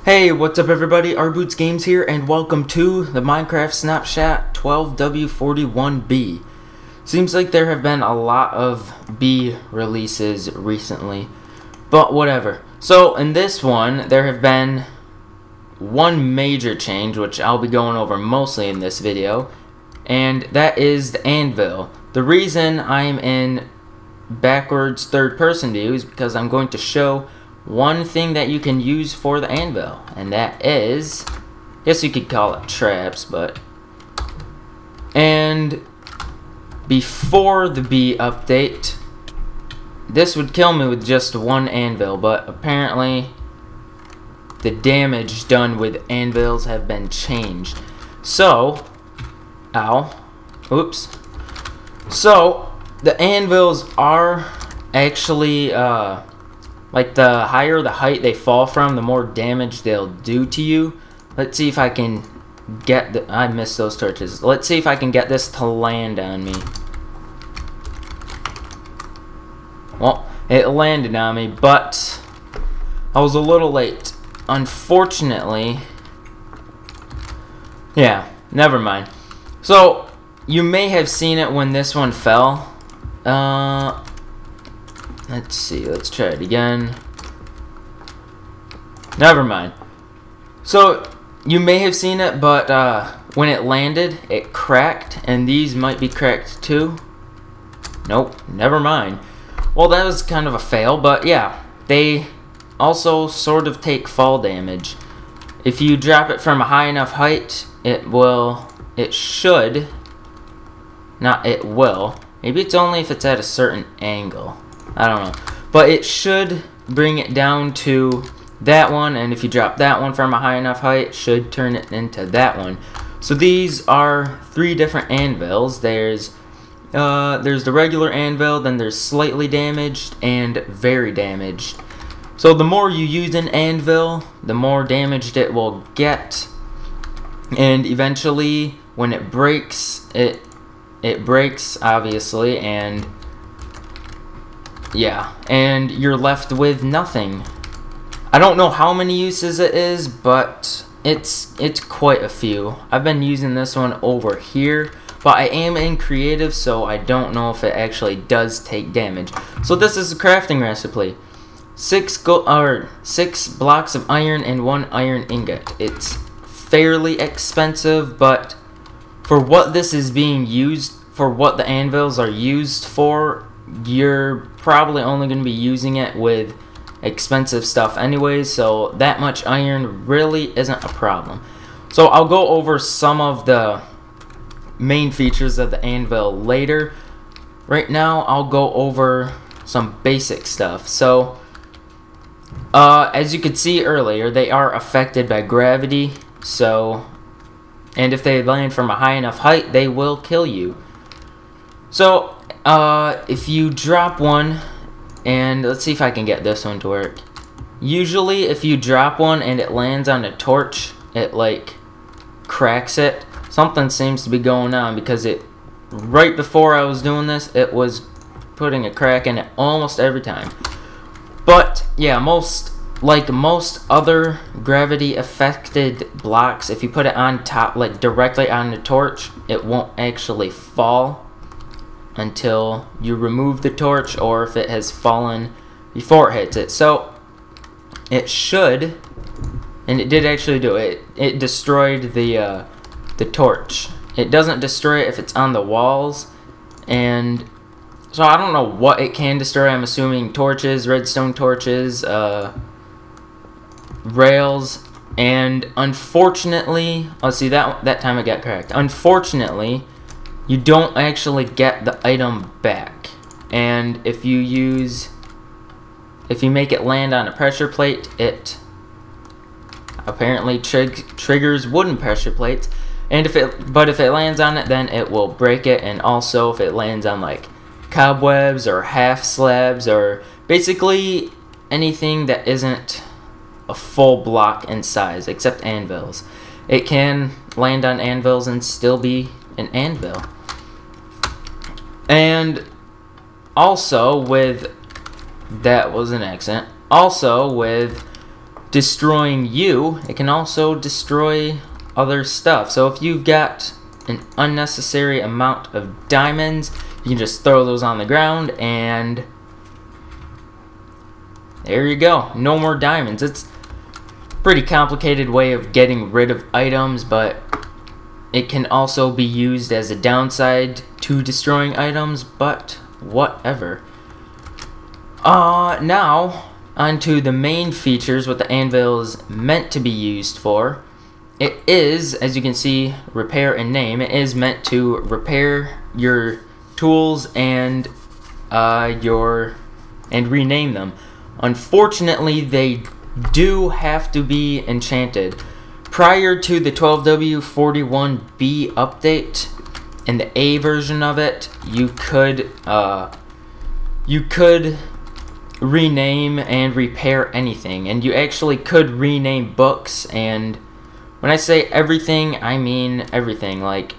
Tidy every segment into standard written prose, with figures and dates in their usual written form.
Hey, what's up everybody? Boots Games here, and welcome to the Minecraft Snapshot 12W41B. Seems like there have been a lot of B releases recently, but whatever. So in this one, there have been one major change, which I'll be going over mostly in this video, and that is the anvil. The reason I'm in backwards third person view is because I'm going to show one thing that you can use for the anvil, and that is, I guess you could call it traps, and before the B update, this would kill me with just one anvil, but apparently the damage done with anvils have been changed. So, so the anvils are actually, like, the higher the height they fall from, the more damage they'll do to you. Let's see if I can get the... I missed those torches. Let's see if I can get this to land on me. Well, it landed on me, but I was a little late. Unfortunately... yeah, never mind. So, you may have seen it when this one fell. Let's see, let's try it again. Never mind. So, you may have seen it, but when it landed, it cracked, and these might be cracked too. Nope, never mind. Well, that was kind of a fail, but yeah, they also sort of take fall damage. If you drop it from a high enough height, it will, maybe it's only if it's at a certain angle. I don't know, but it should bring it down to that one, and if you drop that one from a high enough height, it should turn it into that one. So these are three different anvils. There's the regular anvil, then there's slightly damaged and very damaged. So the more you use an anvil, the more damaged it will get, and eventually when it breaks, it breaks obviously, and yeah, and you're left with nothing. I don't know how many uses it is, but it's quite a few. I've been using this one over here, but I am in creative, so I don't know if it actually does take damage. So this is a crafting recipe. 6 blocks of iron and 1 iron ingot. It's fairly expensive, but for what this is being used, for what the anvils are used for, you're probably only going to be using it with expensive stuff anyways, so that much iron really isn't a problem. So I'll go over some of the main features of the anvil later. Right now I'll go over some basic stuff. So as you could see earlier, they are affected by gravity, so, and if they land from a high enough height, they will kill you. So if you drop one, and let's see if I can get this one to work. Usually if you drop one and it lands on a torch, it like cracks it. Something seems to be going on, because it, right before I was doing this, it was putting a crack in it almost every time. But yeah, most other gravity affected blocks, if you put it on top, like directly on the torch, it won't actually fall until you remove the torch, or if it has fallen before it hits it. So it should, and it did actually do it. It destroyed the torch. It doesn't destroy it if it's on the walls, and so I don't know what it can destroy. I'm assuming torches, redstone torches, rails, and unfortunately, oh, see, that time it got cracked. Unfortunately, you don't actually get the item back, and if you make it land on a pressure plate, it apparently triggers wooden pressure plates, and if it lands on it, then it will break it. And also if it lands on like cobwebs or half slabs, or basically anything that isn't a full block in size, except anvils, it can land on anvils and still be an anvil. And also with, that was an accent, also with destroying you, it can also destroy other stuff. So if you've got an unnecessary amount of diamonds, you can just throw those on the ground and there you go. No more diamonds. It's a pretty complicated way of getting rid of items, but it can also be used as a downside to destroying items, but whatever. Now, onto the main features, what the anvil is meant to be used for. It is, as you can see, repair and name. It is meant to repair your tools and rename them. Unfortunately, they do have to be enchanted. Prior to the 12W41B update, in the A version of it, you could rename and repair anything, and you actually could rename books. And when I say everything, I mean everything. Like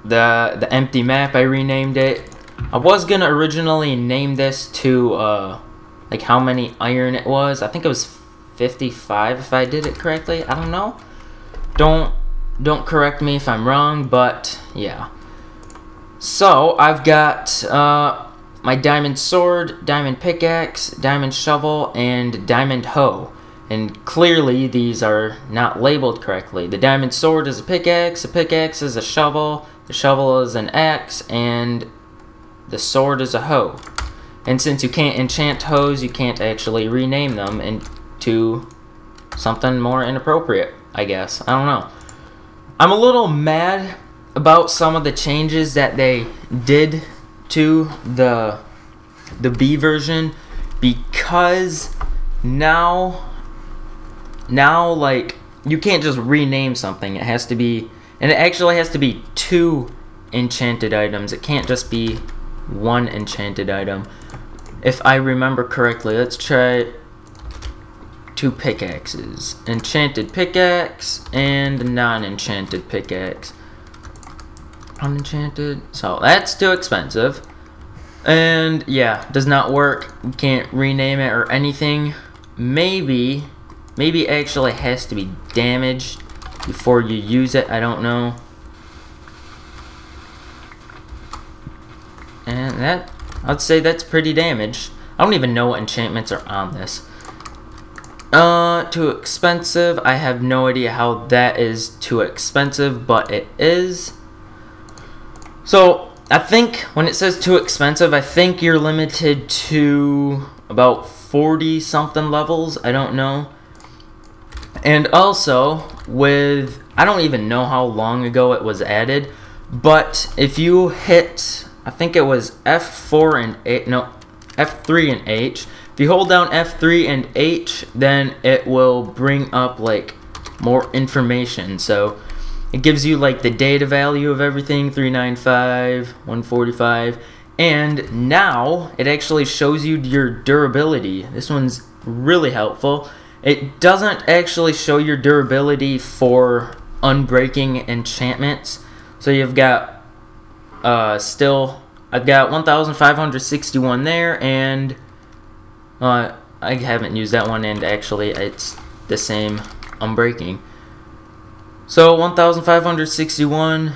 the empty map, I renamed it. I was gonna originally name this to like how many iron it was. I think it was 55 if I did it correctly. I don't know. Don't correct me if I'm wrong, but yeah. So I've got my diamond sword, diamond pickaxe, diamond shovel, and diamond hoe. And clearly these are not labeled correctly. The diamond sword is a pickaxe is a shovel, the shovel is an axe, and the sword is a hoe. And since you can't enchant hoes, you can't actually rename them into something more inappropriate, I guess. I don't know. I'm a little mad about some of the changes that they did to the B version, because now like you can't just rename something. It has to be, and it actually has to be 2 enchanted items. It can't just be 1 enchanted item. If I remember correctly, let's try 2 pickaxes. Enchanted pickaxe and non-enchanted pickaxe. Unenchanted. So that's too expensive. And yeah, does not work. You can't rename it or anything. Maybe actually has to be damaged before you use it. I don't know. And that, I'd say that's pretty damaged. I don't even know what enchantments are on this. Too expensive. I have no idea how that is too expensive, but it is. So I think when it says too expensive, I think you're limited to about 40 something levels. I don't know. And also with, I don't even know how long ago it was added, but if you hit, I think it was F4 and 8, no, F3 and H. If you hold down F3 and H, then it will bring up like more information. So it gives you like the data value of everything, 395, 145, and now it actually shows you your durability. This one's really helpful. It doesn't actually show your durability for unbreaking enchantments. So you've got I've got 1,561 there, and I haven't used that one, and actually it's the same unbreaking. So 1,561.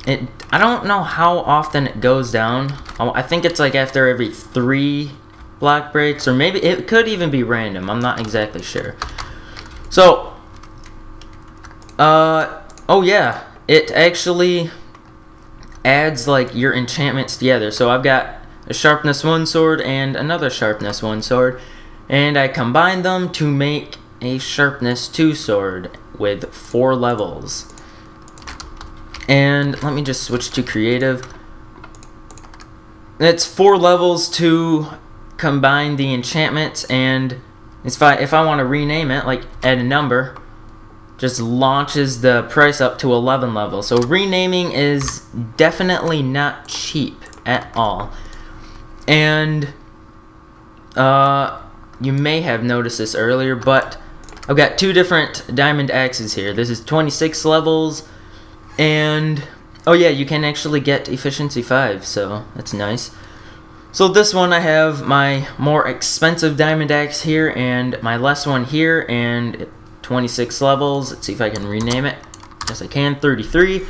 I don't know how often it goes down. I think it's like after every 3 block breaks, or maybe it could even be random. I'm not exactly sure. So oh yeah, it actually adds like your enchantments together. So I've got a sharpness 1 sword and another sharpness 1 sword, and I combine them to make a sharpness 2 sword with 4 levels. And let me just switch to creative. It's 4 levels to combine the enchantments, and if I want to rename it, like add a number, just launches the price up to 11 levels. So renaming is definitely not cheap at all. And you may have noticed this earlier, but I've got 2 different diamond axes here. This is 26 levels, and oh yeah, you can actually get efficiency 5, so that's nice. So this one I have my more expensive diamond axe here and my less one here, and 26 levels. Let's see if I can rename it. Yes, I can. 33.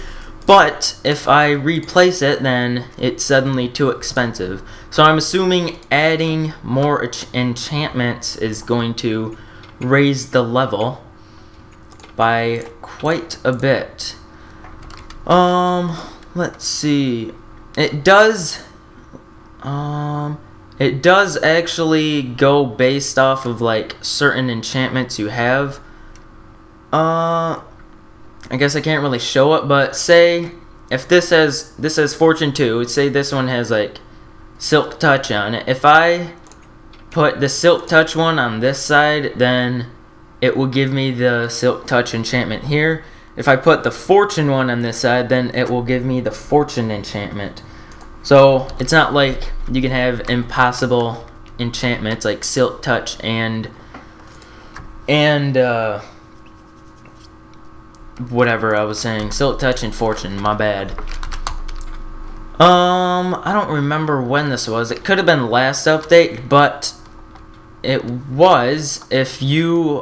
But if I replace it, then it's suddenly too expensive. So I'm assuming adding more enchantments is going to raise the level by quite a bit. Let's see. It does actually go based off of like certain enchantments you have. I guess I can't really show it, but say if this has Fortune 2, say this one has like Silk Touch on it. If I put the Silk Touch one on this side, then it will give me the Silk Touch enchantment here. If I put the Fortune one on this side, then it will give me the Fortune enchantment. So it's not like you can have impossible enchantments like Silk Touch and whatever I was saying, Silk Touch and Fortune, my bad. I don't remember when this was. It could have been last update, but it was. If you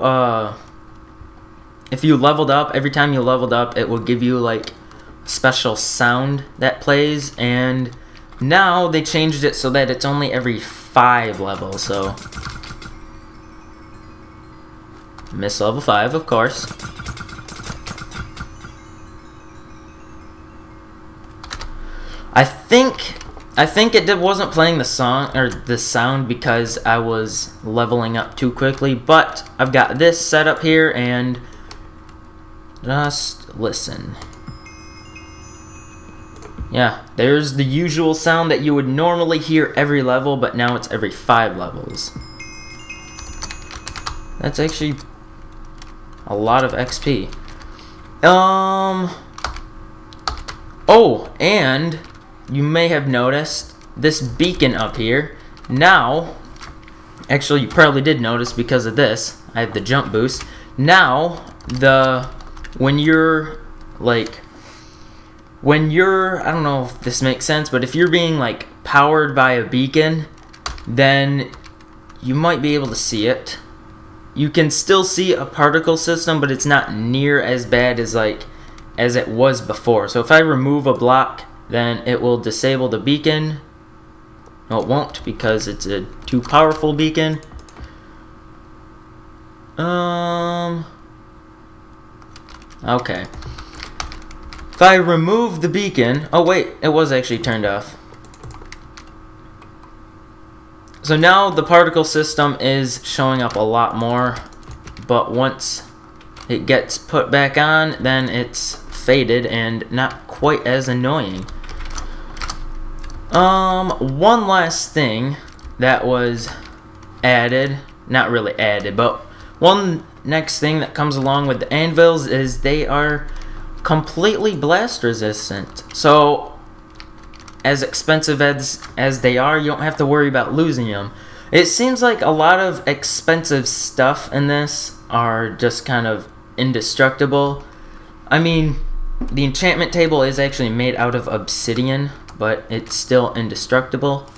leveled up, every time you leveled up, it will give you like a special sound that plays, and now they changed it so that it's only every 5 levels. So miss level 5, of course. I think it wasn't playing the song or the sound because I was leveling up too quickly, but I've got this set up here and just listen. Yeah, there's the usual sound that you would normally hear every level, but now it's every 5 levels. That's actually a lot of XP. Oh, and you may have noticed this beacon up here. Now, actually you probably did notice because of this. I have the jump boost. Now, when you're, I don't know if this makes sense, but if you're being like powered by a beacon, then you might be able to see it. You can still see a particle system, but it's not near as bad as it was before. So if I remove a block, then it will disable the beacon. No, it won't because it's a too powerful beacon. Okay. If I remove the beacon, oh wait, it was actually turned off. So now the particle system is showing up a lot more, but once it gets put back on, then it's faded and not quite as annoying. One last thing that was added, not really added, but one next thing that comes along with the anvils is they are completely blast resistant. So as expensive as they are, you don't have to worry about losing them. It seems like a lot of expensive stuff in this are just kind of indestructible. I mean, the enchantment table is actually made out of obsidian, but it's still indestructible.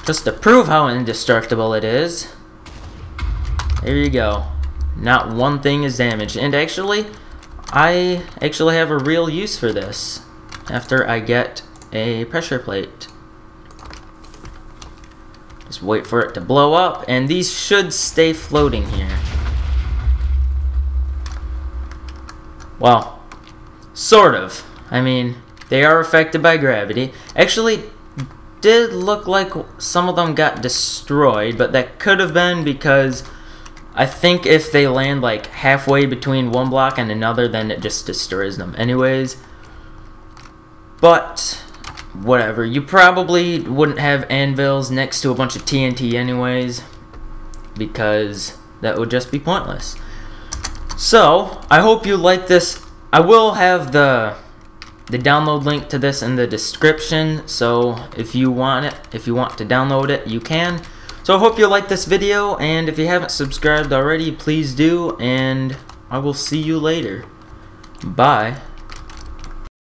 Just to prove how indestructible it is, there you go. Not one thing is damaged. And actually, I actually have a real use for this after I get a pressure plate. Just wait for it to blow up, and these should stay floating here. Well, sort of. I mean, they are affected by gravity. Actually, did look like some of them got destroyed, but that could have been because I think if they land like halfway between one block and another, then it just destroys them anyways. But whatever, you probably wouldn't have anvils next to a bunch of TNT anyways, because that would just be pointless. So I hope you like this. I will have the download link to this in the description, so if you want to download it, you can. So I hope you like this video, and if you haven't subscribed already, please do, and I will see you later. Bye.